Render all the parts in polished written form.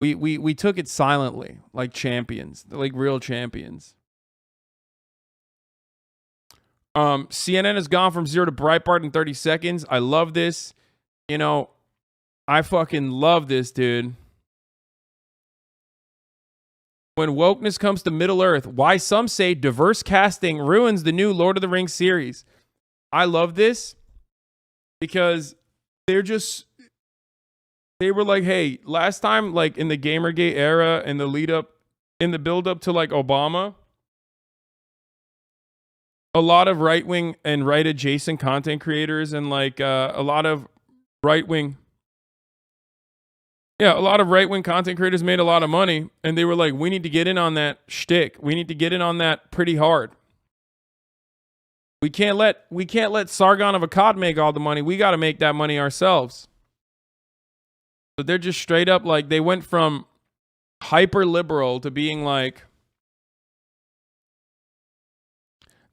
We took it silently, like champions, like real champions. CNN has gone from 0 to Breitbart in 30 seconds. I love this. You know, I fucking love this, dude. When wokeness comes to Middle Earth, why some say diverse casting ruins the new Lord of the Rings series. I love this because they were like, hey, last time, like in the Gamergate era and in the build up to like Obama, a lot of right wing and right adjacent content creators and like a lot of right wing content creators made a lot of money, and they were like, we need to get in on that shtick. We need to get in on that pretty hard. We can't let Sargon of Akkad make all the money. We got to make that money ourselves. So they're just straight up like, they went from hyper liberal to being like,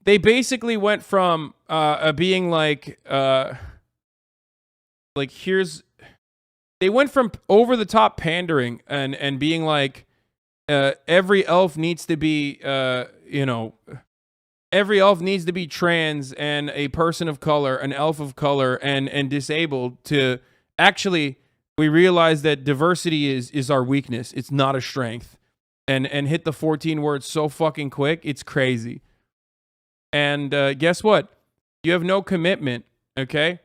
they basically went from being like they went from over the top pandering and being like, every elf needs to be every elf needs to be trans and a person of color, an elf of color, and disabled, to actually, we realize that diversity is our weakness. It's not a strength. And hit the 14 words so fucking quick. It's crazy. And guess what? You have no commitment, okay?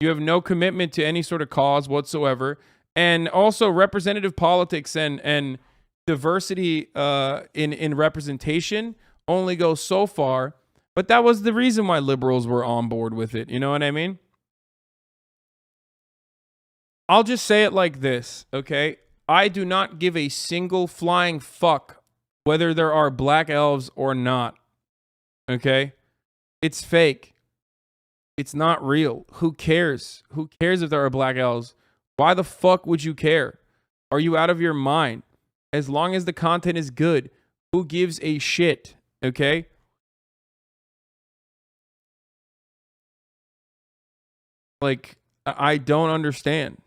You have no commitment to any sort of cause whatsoever. And also representative politics and diversity in representation only goes so far. But that was the reason why liberals were on board with it. You know what I mean? I'll just say it like this, okay? I do not give a single flying fuck whether there are black elves or not, okay? It's fake. It's not real. Who cares? Who cares if there are black elves? Why the fuck would you care? Are you out of your mind? As long as the content is good, who gives a shit? Okay? Like, I don't understand.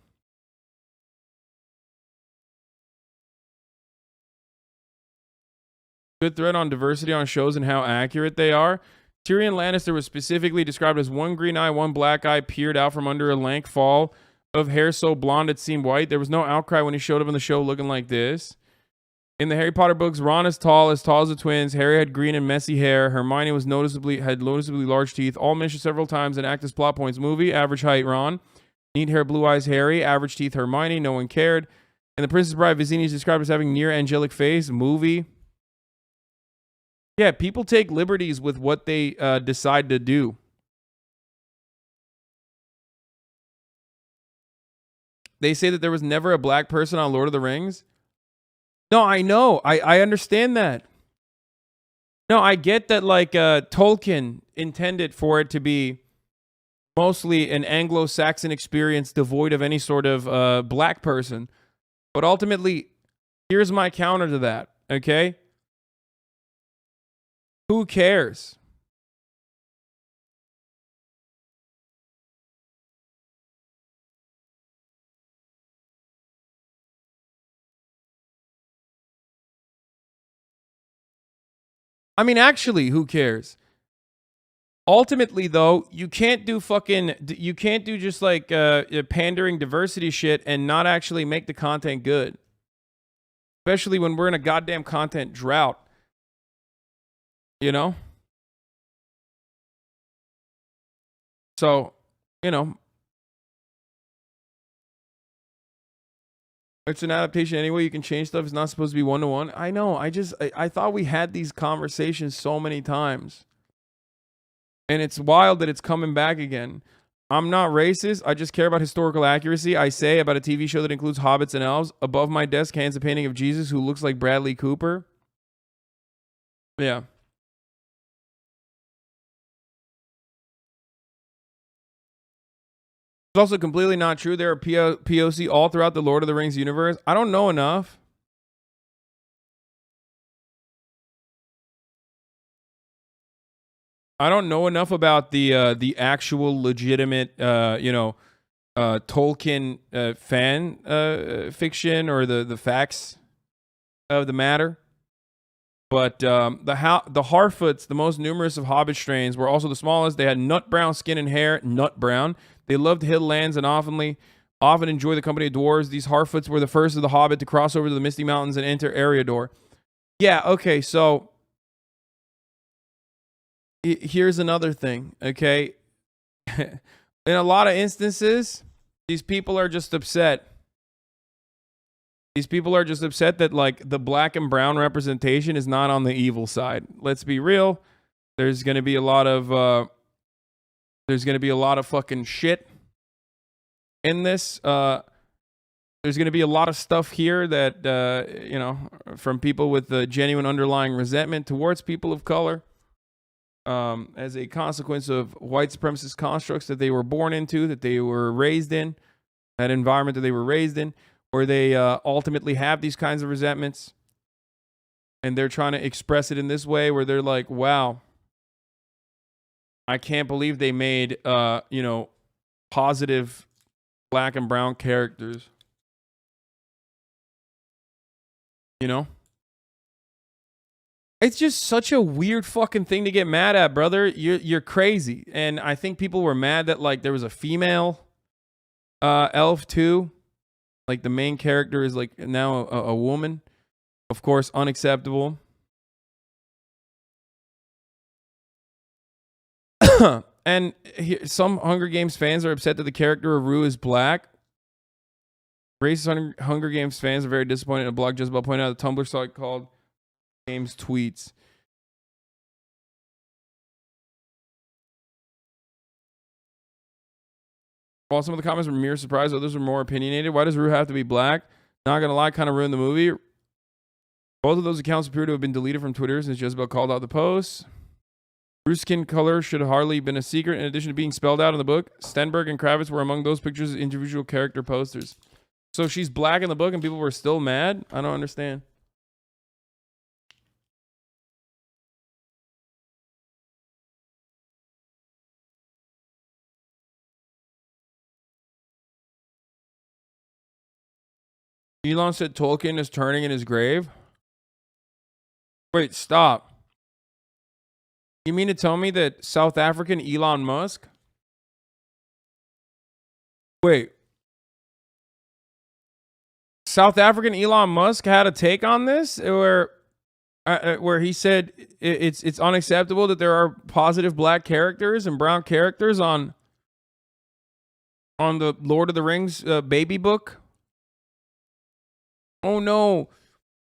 Good thread on diversity on shows and how accurate they are. Tyrion Lannister was specifically described as one green eye, one black eye peered out from under a lank fall of hair so blonde it seemed white. There was no outcry when he showed up in the show looking like this. In the Harry Potter books, Ron is tall as the twins. Harry had green and messy hair. Hermione had noticeably large teeth. All mentioned several times and act as plot points. Movie, average height Ron. Neat hair, blue eyes Harry. Average teeth Hermione. No one cared. And the Princess Bride, Vizzini is described as having near angelic face. Movie. Yeah, people take liberties with what they decide to do. They say that there was never a black person on Lord of the Rings. No, I know. I understand that. No, I get that, like, Tolkien intended for it to be mostly an Anglo-Saxon experience devoid of any sort of black person. But ultimately, here's my counter to that, okay? Who cares? I mean, actually, who cares? Ultimately, though, you can't do just like pandering diversity shit and not actually make the content good. Especially when we're in a goddamn content drought. You know? So, you know, it's an adaptation anyway. You can change stuff. It's not supposed to be one-to-one. I know. I thought we had these conversations so many times. And it's wild that it's coming back again. I'm not racist. I just care about historical accuracy. I say about a TV show that includes hobbits and elves. Above my desk hangs a painting of Jesus who looks like Bradley Cooper. Yeah. It's also completely not true. There are POC all throughout the Lord of the Rings universe. I don't know enough. I don't know enough about the actual legitimate, Tolkien fan fiction or the facts of the matter. But the Harfoots, the most numerous of Hobbit strains, were also the smallest. They had nut brown skin and hair, nut brown. They loved hill lands and often enjoy the company of dwarves. These Harfoots were the first of the Hobbit to cross over to the Misty Mountains and enter Eriador. Yeah, okay, so here's another thing, okay? In a lot of instances, these people are just upset. These people are just upset that, like, the black and brown representation is not on the evil side. Let's be real. There's going to be a lot of fucking shit in this. There's going to be a lot of stuff here that, from people with genuine underlying resentment towards people of color as a consequence of white supremacist constructs that they were born into, that they were raised in, that environment that they were raised in, where they ultimately have these kinds of resentments. And they're trying to express it in this way where they're like, wow, I can't believe they made, positive black and brown characters. You know? It's just such a weird fucking thing to get mad at, brother. You're crazy. And I think people were mad that, like, there was a female elf too. Like, the main character is, like, now a woman. Of course, unacceptable. And some Hunger Games fans are upset that the character of Rue is black. Racist Hunger Games fans are very disappointed. A blog just about pointing out a Tumblr site called Games Tweets. While some of the comments were mere surprise, others were more opinionated. Why does Rue have to be black? Not gonna lie, kind of ruined the movie. Both of those accounts appear to have been deleted from Twitter since Jezebel called out the posts. Rue's skin color should have hardly been a secret. In addition to being spelled out in the book, Stenberg and Kravitz were among those pictures as individual character posters. So she's black in the book and people were still mad? I don't understand. Elon said Tolkien is turning in his grave. Wait, stop. You mean to tell me that South African Elon Musk? Wait. South African Elon Musk had a take on this where he said it's unacceptable that there are positive black characters and brown characters on the Lord of the Rings baby book. Oh no.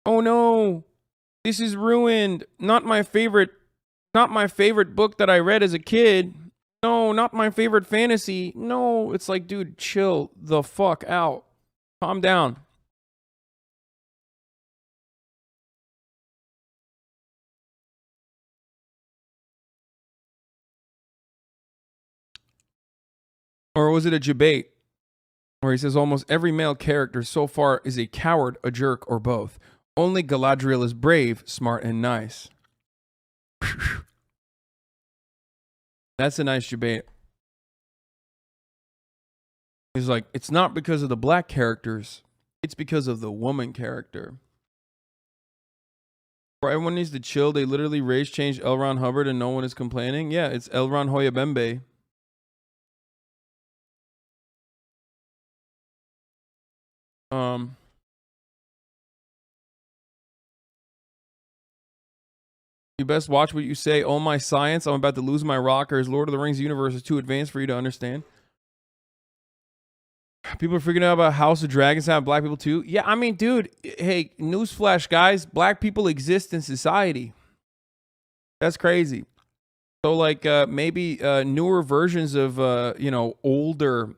Oh no. This is ruined. Not my favorite book that I read as a kid. No, not my favorite fantasy. No, it's like, dude, chill the fuck out. Calm down. Or was it a debate where he says almost every male character so far is a coward, a jerk, or both? Only Galadriel is brave, smart, and nice. That's a nice debate. He's like, it's not because of the black characters. It's because of the woman character. Bro, everyone needs to chill. They literally race changed L. Ron Hubbard and no one is complaining. Yeah, it's L. Ron Hoyabembe. You best watch what you say. Oh my science, I'm about to lose my rockers. Lord of the Rings universe is too advanced for you to understand. People are freaking out about House of Dragons having black people too. Yeah, I mean, dude, hey, newsflash, guys. Black people exist in society. That's crazy. So, like, maybe newer versions of, older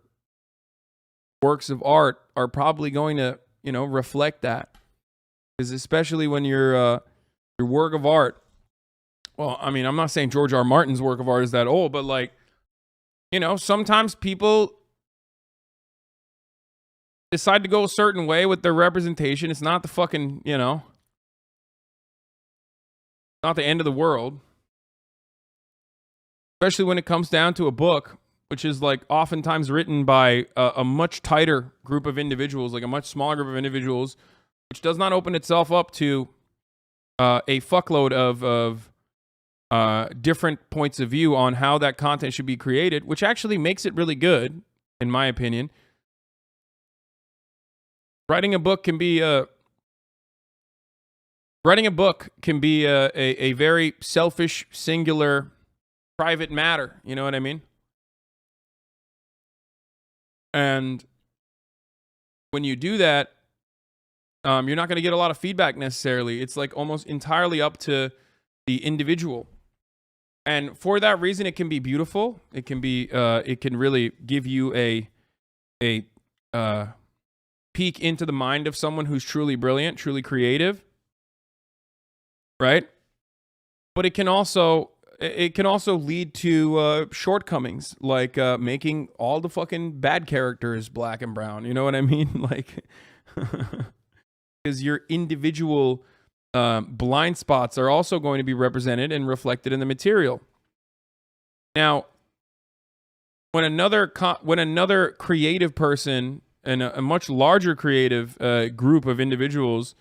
works of art are probably going to, reflect that. Because especially when your work of art, well, I mean, I'm not saying George R. Martin's work of art is that old, but, like, sometimes people decide to go a certain way with their representation. It's not the fucking, not the end of the world. Especially when it comes down to a book which is like oftentimes written by a much tighter group of individuals, like a much smaller group of individuals, which does not open itself up to a fuckload of different points of view on how that content should be created, which actually makes it really good, in my opinion. Writing a book can be a very selfish, singular, private matter. You know what I mean? And when you do that, you're not going to get a lot of feedback necessarily. It's like almost entirely up to the individual. And for that reason, it can be beautiful. It can really give you a peek into the mind of someone who's truly brilliant, truly creative, right? But it can also lead to shortcomings, like making all the fucking bad characters black and brown. You know what I mean? Like, because your individual blind spots are also going to be represented and reflected in the material. Now, when another creative person and a much larger creative group of individuals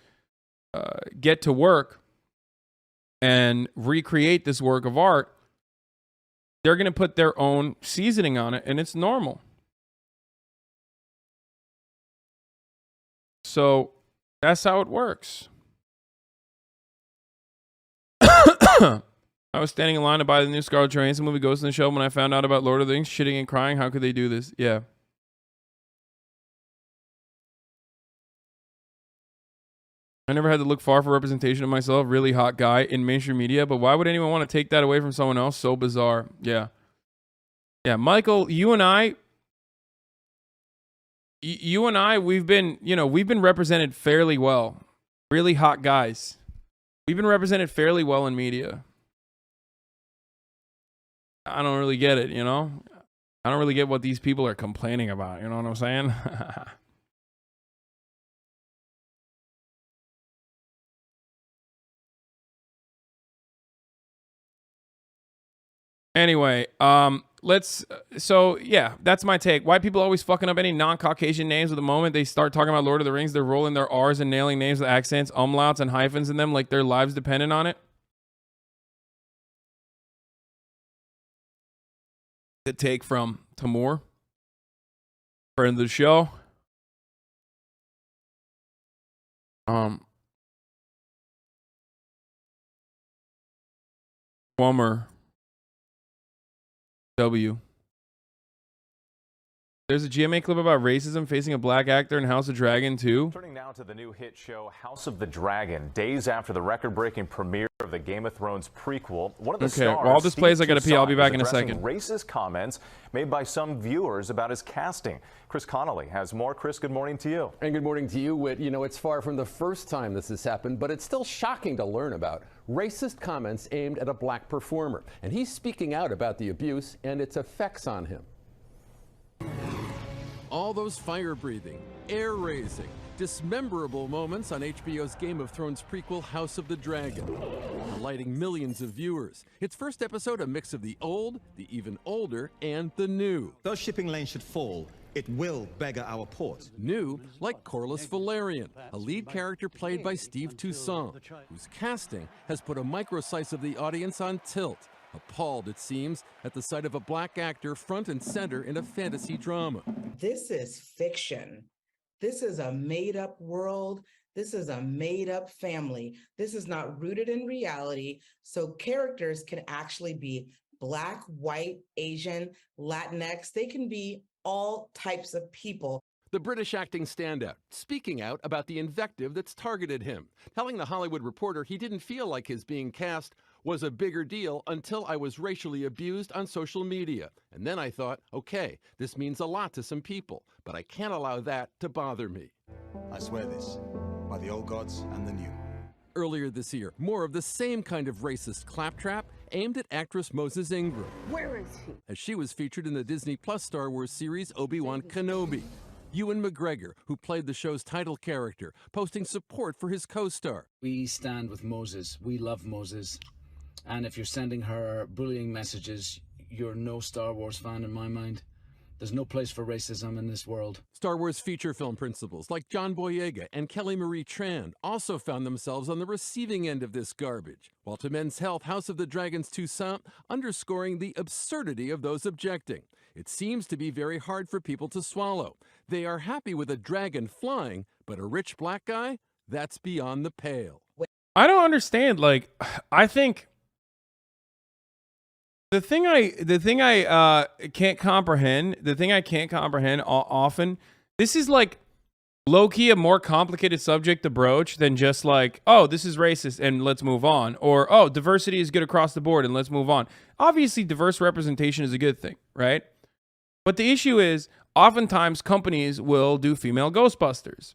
get to work and recreate this work of art, they're going to put their own seasoning on it, and it's normal. So that's how it works. I was standing in line to buy the new Scarlett Johansson movie Ghost in the Shell when I found out about Lord of the Rings, shitting and crying. How could they do this? Yeah. I never had to look far for representation of myself, really hot guy in mainstream media, but why would anyone want to take that away from someone else? So bizarre. Yeah. Yeah, Michael, you and I, we've been represented fairly well. Really hot guys. We've been represented fairly well in media. I don't really get it, you know? I don't really get what these people are complaining about, you know what I'm saying? Anyway, so yeah, that's my take. White people always fucking up any non-Caucasian names at the moment they start talking about Lord of the Rings. They're rolling their R's and nailing names with accents, umlauts, and hyphens in them like their lives dependent on it. The take from Tamur, friend of the show. Wummer. W. There's a GMA clip about racism facing a black actor in House of Dragon too. Turning now to the new hit show House of the Dragon, days after the record-breaking premiere of the Game of Thrones prequel. One of the stars, while this plays, I gotta pee. I'll be back in a second. Racist comments made by some viewers about his casting. Chris Connolly has more. Chris, good morning to you. And good morning to you, Whit. You know, it's far from the first time this has happened, but it's still shocking to learn about. Racist comments aimed at a black performer. And he's speaking out about the abuse and its effects on him. All those fire-breathing, air-raising, dismemberable moments on HBO's Game of Thrones prequel, House of the Dragon, delighting millions of viewers. Its first episode, a mix of the old, the even older, and the new. Those shipping lanes should fall. It will beggar our port. New, like Corlys Velaryon, a lead character played by Steve Toussaint, whose casting has put a micro-slice of the audience on tilt. Appalled, it seems, at the sight of a black actor front and center in a fantasy drama. This is fiction. This is a made-up world. This is a made-up family. This is not rooted in reality. So characters can actually be Black, white, Asian, Latinx. They can be all types of people. The British acting standout, speaking out about the invective that's targeted him, telling The Hollywood Reporter he didn't feel like his being cast was a bigger deal until I was racially abused on social media. And then I thought, okay, this means a lot to some people, but I can't allow that to bother me. I swear this, by the old gods and the new. Earlier this year, more of the same kind of racist claptrap aimed at actress Moses Ingram. Where is he? As she was featured in the Disney Plus Star Wars series Obi-Wan Kenobi. Ewan McGregor, who played the show's title character, posting support for his co-star. We stand with Moses. We love Moses. And if you're sending her bullying messages, you're no Star Wars fan in my mind. There's no place for racism in this world. Star Wars feature film principals like John Boyega and Kelly Marie Tran also found themselves on the receiving end of this garbage, while to Men's Health, House of the Dragon's Toussaint underscoring the absurdity of those objecting. It seems to be very hard for people to swallow. They are happy with a dragon flying, but a rich black guy? That's beyond the pale. I don't understand. Like, I think the thing I can't comprehend often, this is like low-key a more complicated subject to broach than just like, oh, this is racist and let's move on, or oh, diversity is good across the board and let's move on. Obviously, diverse representation is a good thing, right? But the issue is, oftentimes companies will do female Ghostbusters,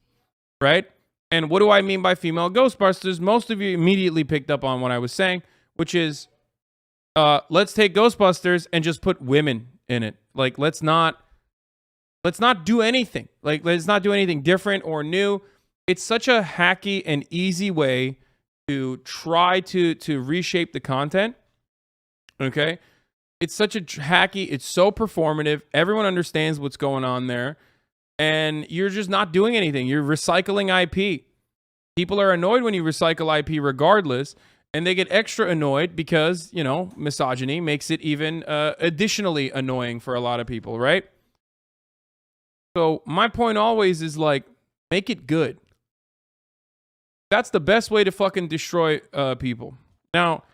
right? And what do I mean by female Ghostbusters? Most of you immediately picked up on what I was saying, which is, let's take Ghostbusters and just put women in it. Like, let's not do anything. Like, let's not do anything different or new. It's such a hacky and easy way to try to reshape the content. Okay? It's such a hacky, it's so performative. Everyone understands what's going on there. And you're just not doing anything. You're recycling IP. People are annoyed when you recycle IP regardless. And they get extra annoyed because, you know, misogyny makes it even additionally annoying for a lot of people, right? So my point always is like, make it good. That's the best way to fucking destroy people. Now,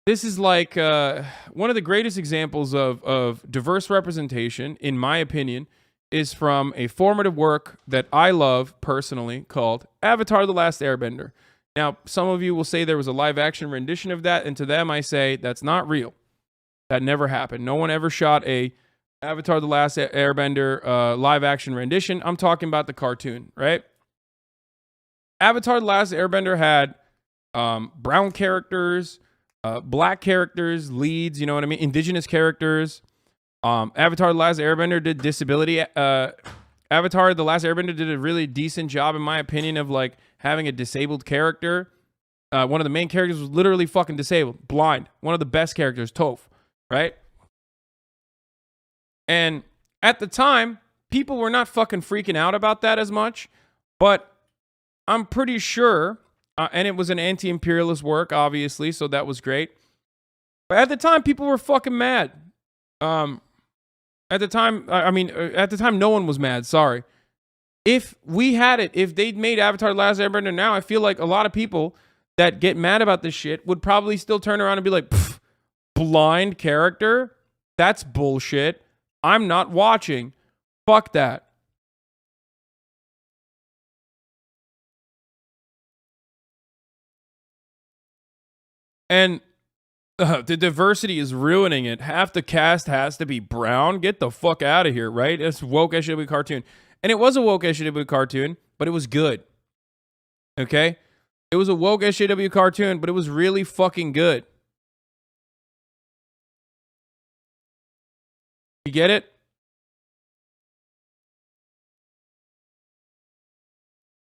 this is like one of the greatest examples of diverse representation, in my opinion, is from a formative work that I love personally called Avatar: The Last Airbender. Now, some of you will say there was a live action rendition of that, and to them I say that's not real. That never happened. No one ever shot a Avatar: The Last Airbender live action rendition. I'm talking about the cartoon, right? Avatar: The Last Airbender had brown characters, black characters, leads, you know what I mean? Indigenous characters. Avatar: The Last Airbender did disability. Avatar: The Last Airbender did a really decent job, in my opinion, of like having a disabled character. One of the main characters was literally fucking disabled, blind. One of the best characters, Toph, right? And at the time, people were not fucking freaking out about that as much, but I'm pretty sure, and it was an anti-imperialist work, obviously, so that was great. But at the time, people were fucking mad. At the time, no one was mad. Sorry. If we had it, if they'd made Avatar: The Last Airbender now, I feel like a lot of people that get mad about this shit would probably still turn around and be like, blind character? That's bullshit. I'm not watching. Fuck that. And the diversity is ruining it. Half the cast has to be brown. Get the fuck out of here, right? It's woke SJW cartoon. And it was a woke SJW cartoon, but it was good. Okay? It was a woke SJW cartoon, but it was really fucking good. You get it?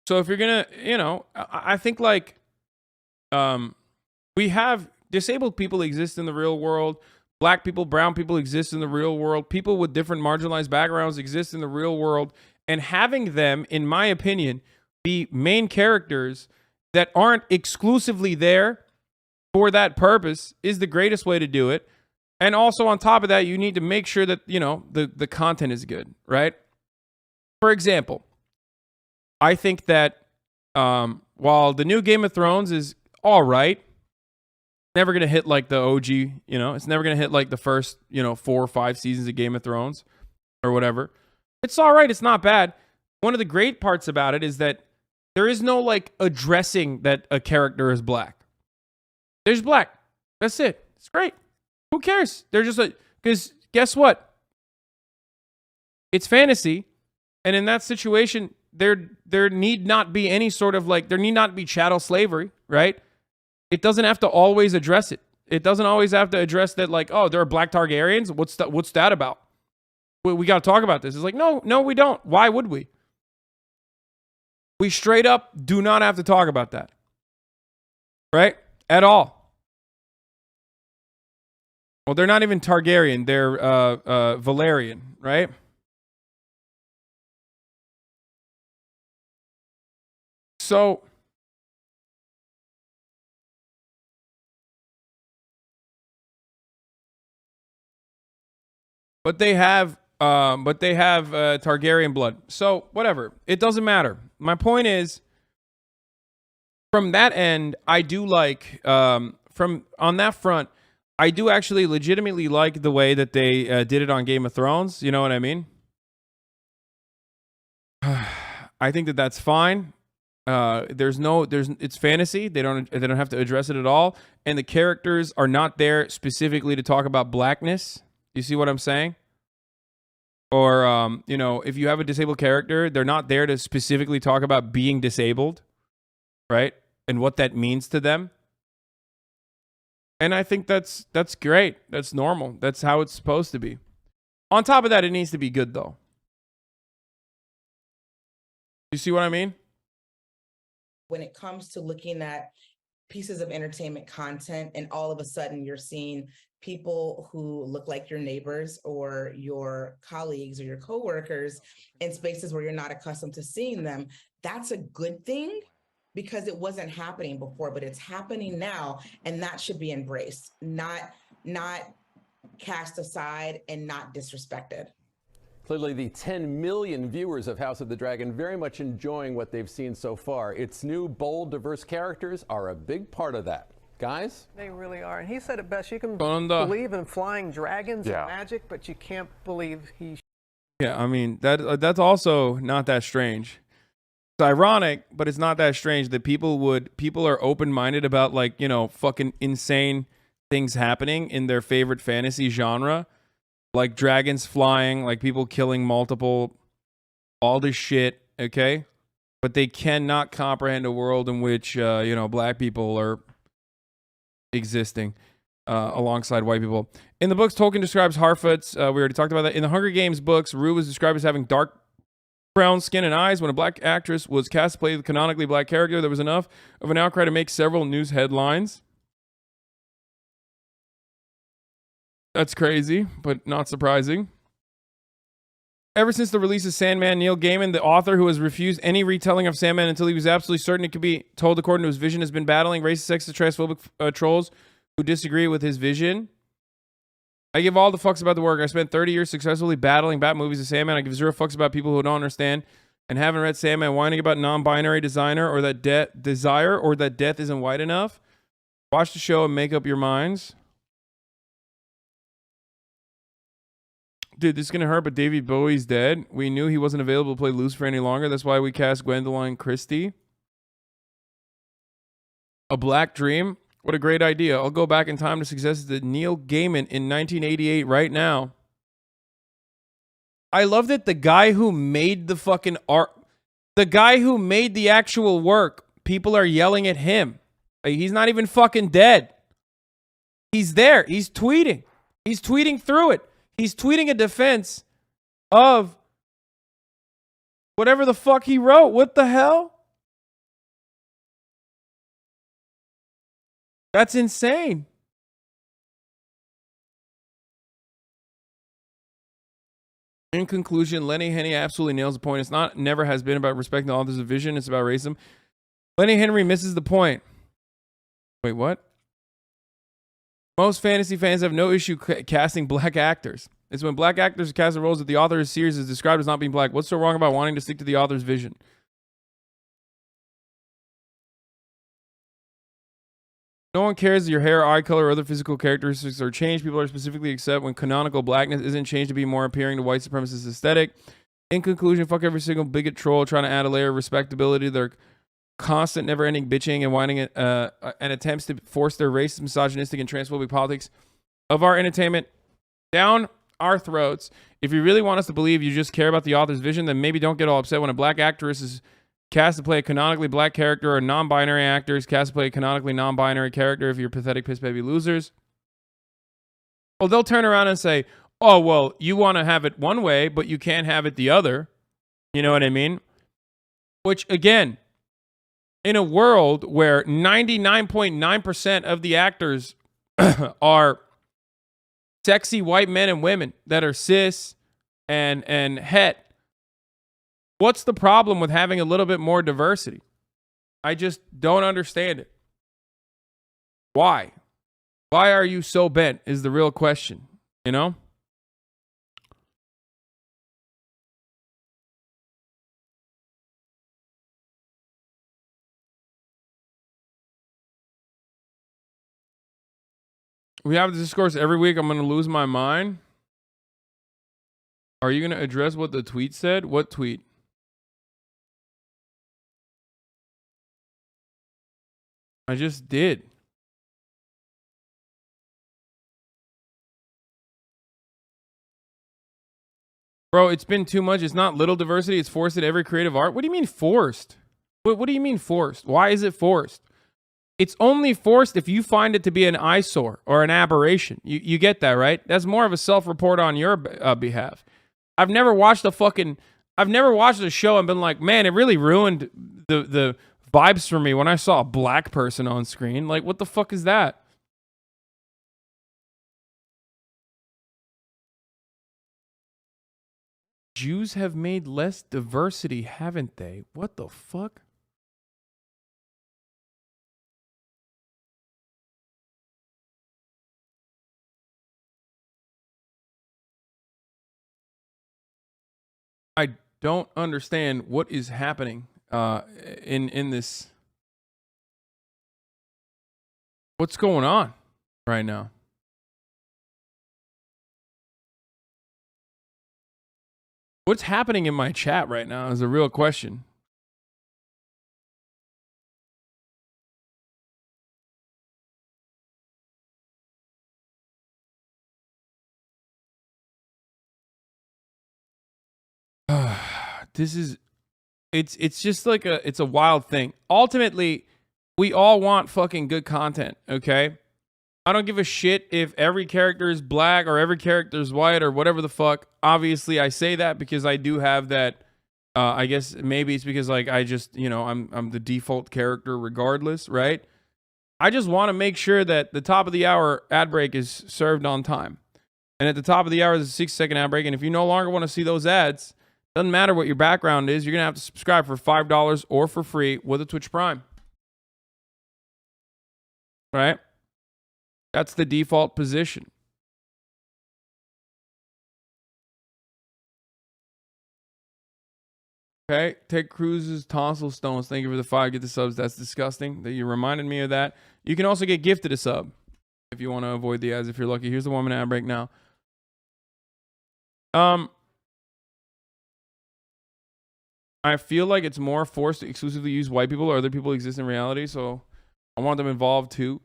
So if you're gonna, you know, I think like we have disabled people exist in the real world. Black people, brown people exist in the real world. People with different marginalized backgrounds exist in the real world. And having them, in my opinion, be main characters that aren't exclusively there for that purpose is the greatest way to do it. And also on top of that, you need to make sure that, you know, the content is good, right? For example, I think that while the new Game of Thrones is all right, never going to hit like the OG, you know, it's never going to hit like the first, you know, 4 or 5 seasons of Game of Thrones or whatever. It's all right. It's not bad. One of the great parts about it is that there is no like addressing that a character is black. There's black. That's it. It's great. Who cares? They're just like, because guess what? It's fantasy. And in that situation, there need not be any sort of like, there need not be chattel slavery, right? It doesn't have to always address it. It doesn't always have to address that like, oh, there are black Targaryens. What's that about? We got to talk about this. It's like, no, we don't. Why would we? We straight up do not have to talk about that. Right? At all. Well, they're not even Targaryen. They're Valerian, right? So but they have Targaryen blood. So whatever. It doesn't matter. My point is, from that end, I do like from on that front, I do actually legitimately like the way that they did it on Game of Thrones. You know what I mean? I think that that's fine. It's fantasy. They don't have to address it at all, and the characters are not there specifically to talk about blackness. You see what I'm saying? Or if you have a disabled character, they're not there to specifically talk about being disabled, right? And what that means to them. And I think that's great. That's normal. That's how it's supposed to be. On top of that, it needs to be good though. You see what I mean? When it comes to looking at pieces of entertainment content, and all of a sudden you're seeing people who look like your neighbors or your colleagues or your coworkers in spaces where you're not accustomed to seeing them, that's a good thing because it wasn't happening before, but it's happening now, and that should be embraced, not cast aside and not disrespected. Clearly, the 10 million viewers of House of the Dragon very much enjoying what they've seen so far. Its new, bold, diverse characters are a big part of that. Guys? They really are. And he said it best. You can Onda. believe in flying dragons and magic, but you can't believe he... Yeah, I mean, that's also not that strange. It's ironic, but it's not that strange that people are open-minded about, like, fucking insane things happening in their favorite fantasy genre. Like dragons flying, like people killing multiple, all this shit, okay? But they cannot comprehend a world in which, black people are existing alongside white people. In the books, Tolkien describes Harfoots. We already talked about that. In the Hunger Games books, Rue was described as having dark brown skin and eyes. When a black actress was cast to play the canonically black character, there was enough of an outcry to make several news headlines. That's crazy, but not surprising. Ever since the release of Sandman, Neil Gaiman, the author who has refused any retelling of Sandman until he was absolutely certain it could be told according to his vision, has been battling racist, sexist, transphobic trolls who disagree with his vision. I give all the fucks about the work. I spent 30 years successfully battling Bat movies of Sandman. I give zero fucks about people who don't understand and haven't read Sandman, whining about non-binary desire or that death isn't white enough. Watch the show and make up your minds. Dude, this is going to hurt, but David Bowie's dead. We knew he wasn't available to play Lucifer any longer. That's why we cast Gwendolyn Christie. A Black Dream? What a great idea. I'll go back in time to success to Neil Gaiman in 1988 right now. I love that the guy who made the fucking art, the guy who made the actual work, people are yelling at him. Like, he's not even fucking dead. He's there. He's tweeting. He's tweeting through it. He's tweeting a defense of whatever the fuck he wrote. What the hell? That's insane. In conclusion, Lenny Henry absolutely nails the point. It's never has been about respecting the author's vision. It's about racism. Lenny Henry misses the point. Wait, what? Most fantasy fans have no issue casting black actors. It's when black actors cast the roles that the author of the series is described as not being black. What's so wrong about wanting to stick to the author's vision? No one cares if your hair, eye color, or other physical characteristics are changed. People are specifically accept when canonical blackness isn't changed to be more appearing to white supremacist aesthetic. In conclusion, fuck every single bigot troll trying to add a layer of respectability to their constant, never-ending bitching and whining and attempts to force their racist, misogynistic, and transphobic politics of our entertainment down our throats. If you really want us to believe you just care about the author's vision, then maybe don't get all upset when a black actress is cast to play a canonically black character, or non-binary actor is cast to play a canonically non-binary character if you're pathetic piss baby losers. Well, they'll turn around and say, oh, well, you want to have it one way, but you can't have it the other. You know what I mean? Which, again, in a world where 99.9% of the actors are sexy white men and women that are cis and het. What's the problem with having a little bit more diversity? I just don't understand it. Why? Why are you so bent is the real question, you know? We have this discourse every week. I'm going to lose my mind. Are you going to address what the tweet said? What tweet? I just did. Bro, it's been too much. It's not little diversity. It's forced at every creative art. What do you mean forced? What do you mean forced? Why is it forced? It's only forced if you find it to be an eyesore or an aberration. You get that, right? That's more of a self-report on your behalf. I've never watched a show and been like, man, it really ruined the vibes for me when I saw a black person on screen. Like, what the fuck is that? Jews have made less diversity, haven't they? What the fuck? I don't understand what is happening in this. What's going on right now? What's happening in my chat right now is a real question. It's just like it's a wild thing. Ultimately, we all want fucking good content, okay? I don't give a shit if every character is black or every character is white or whatever the fuck. Obviously, I say that because I do have that. I guess maybe it's because like I just, you know, I'm the default character regardless, right? I just want to make sure that the top of the hour ad break is served on time. And at the top of the hour, there's a 6-second ad break. And if you no longer want to see those ads, doesn't matter what your background is, you're going to have to subscribe for $5 or for free with a Twitch Prime. Right? That's the default position. Okay, Ted Cruz's tonsil stones. Thank you for the 5. Get the subs. That's disgusting that you reminded me of that. You can also get gifted a sub if you want to avoid the ads if you're lucky. Here's the 1-minute ad break now. I feel like it's more forced to exclusively use white people or other people exist in reality, so I want them involved too.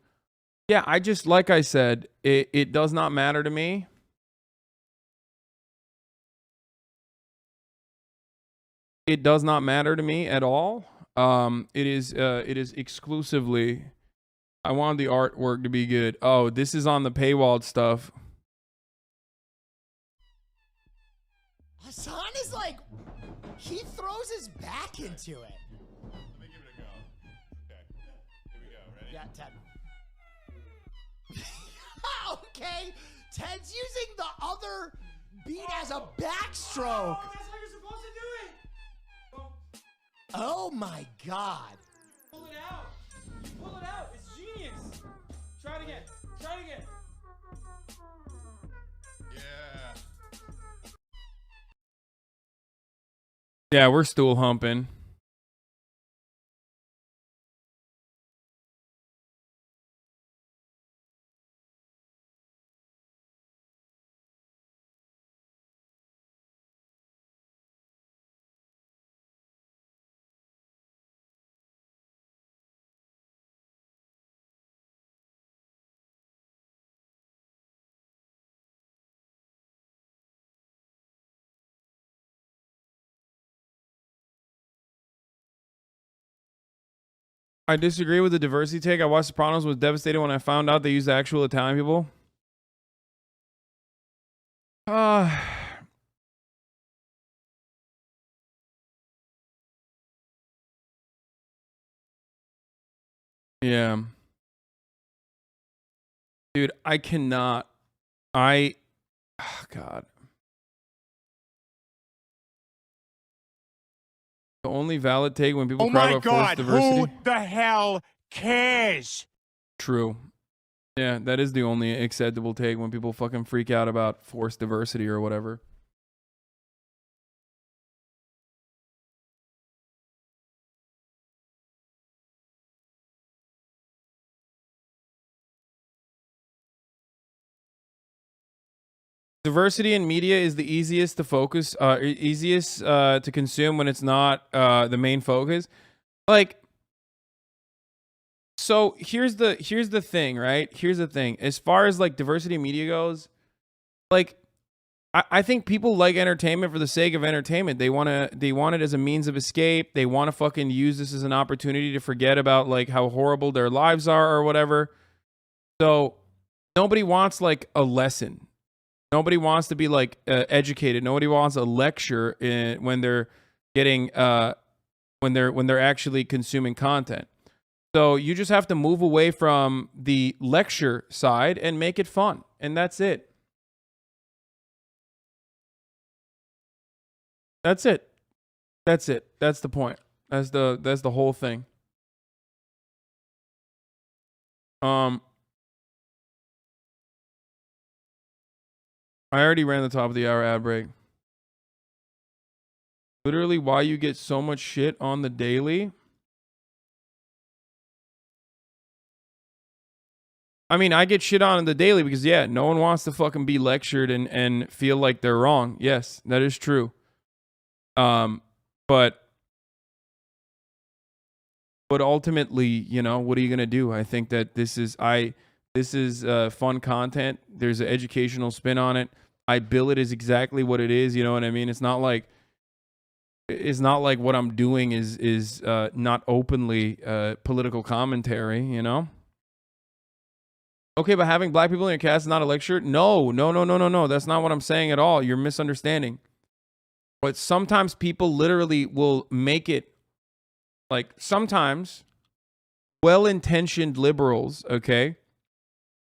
Yeah, I just, like I said, it does not matter to me. It does not matter to me at all. It is exclusively, I want the artwork to be good. Oh, this is on the paywalled stuff. Hassan is like, he throws his back into it. Let me give it a go. Okay, here we go. Ready? Yeah, Ted. Okay, Ted's using the other beat as a backstroke. Oh, that's how you're supposed to do it. Oh my God. Pull it out. Pull it out. It's genius. Try it again. Try it again. Yeah. Yeah, we're stool humping. I disagree with the diversity take. I watched Sopranos, was devastated when I found out they used actual Italian people. Yeah. Dude, I cannot Oh, God. The only valid take when people cry about forced diversity. Who the hell cares? True. Yeah, that is the only acceptable take when people fucking freak out about forced diversity or whatever. Diversity in media is the easiest to focus, easiest to consume when it's not the main focus. Like, so here's the thing, right? Here's the thing. As far as like diversity in media goes, like, I think people like entertainment for the sake of entertainment. They want it as a means of escape. They want to fucking use this as an opportunity to forget about like how horrible their lives are or whatever. So nobody wants like a lesson. Nobody wants to be like educated. Nobody wants a lecture when they're getting when they're actually consuming content. So you just have to move away from the lecture side and make it fun, and that's it. That's it. That's it. That's the point. That's the whole thing. I already ran the top of the hour ad break. Literally, why you get so much shit on the daily? I mean, I get shit on the daily because, yeah, no one wants to fucking be lectured and feel like they're wrong. Yes, that is true. But ultimately, you know, what are you going to do? I think that this is fun content. There's an educational spin on it. I bill it as exactly what it is. You know what I mean? It's not like what I'm doing is not openly political commentary, you know? Okay, but having black people in your cast is not a lecture? No. That's not what I'm saying at all. You're misunderstanding. But sometimes people literally will make it, like, sometimes well-intentioned liberals, okay,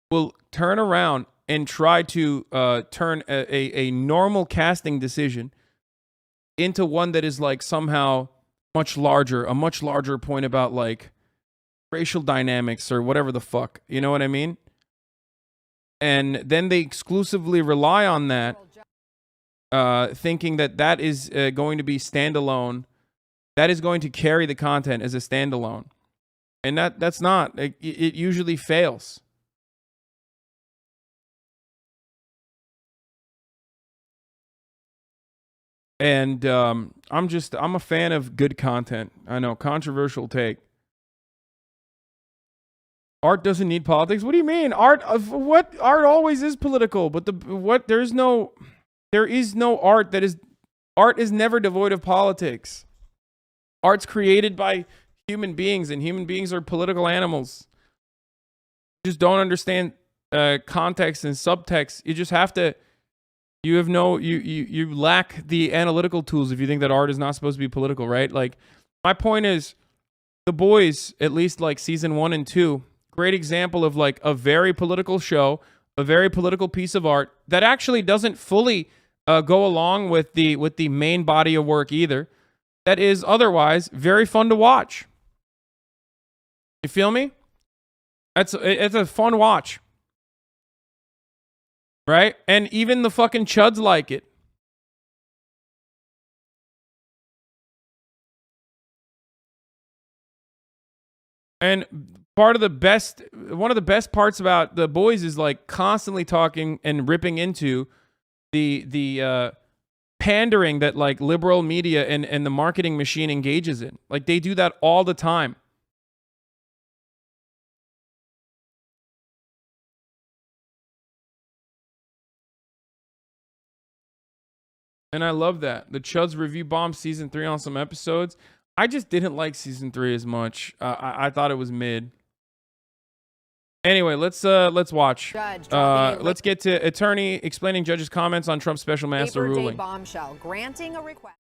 will turn around and try to turn a normal casting decision into one that is, like, somehow a much larger point about, like, racial dynamics or whatever the fuck. You know what I mean? And then they exclusively rely on that, thinking that is going to be standalone. That is going to carry the content as a standalone. And that's not. It usually fails. And I'm a fan of good content. I know, controversial take. Art doesn't need politics. What do you mean? Art always is political, but there is no art art is never devoid of politics. Art's created by human beings, and human beings are political animals. You just don't understand context and subtext. You just have to. You lack the analytical tools if you think that art is not supposed to be political, right? Like, my point is, The Boys, at least like season 1 and 2, great example of like a very political show, a very political piece of art that actually doesn't fully go along with the main body of work either. That is otherwise very fun to watch. You feel me? It's a fun watch. Right? And even the fucking chuds like it. And one of the best parts about The Boys is like constantly talking and ripping into the pandering that like liberal media and the marketing machine engages in. Like, they do that all the time. And I love that. The Chuds review bombed season 3 on some episodes. I just didn't like season 3 as much. I thought it was mid. Anyway, let's watch. Let's get to attorney explaining judge's comments on Trump's special master ruling. Bombshell granting a request.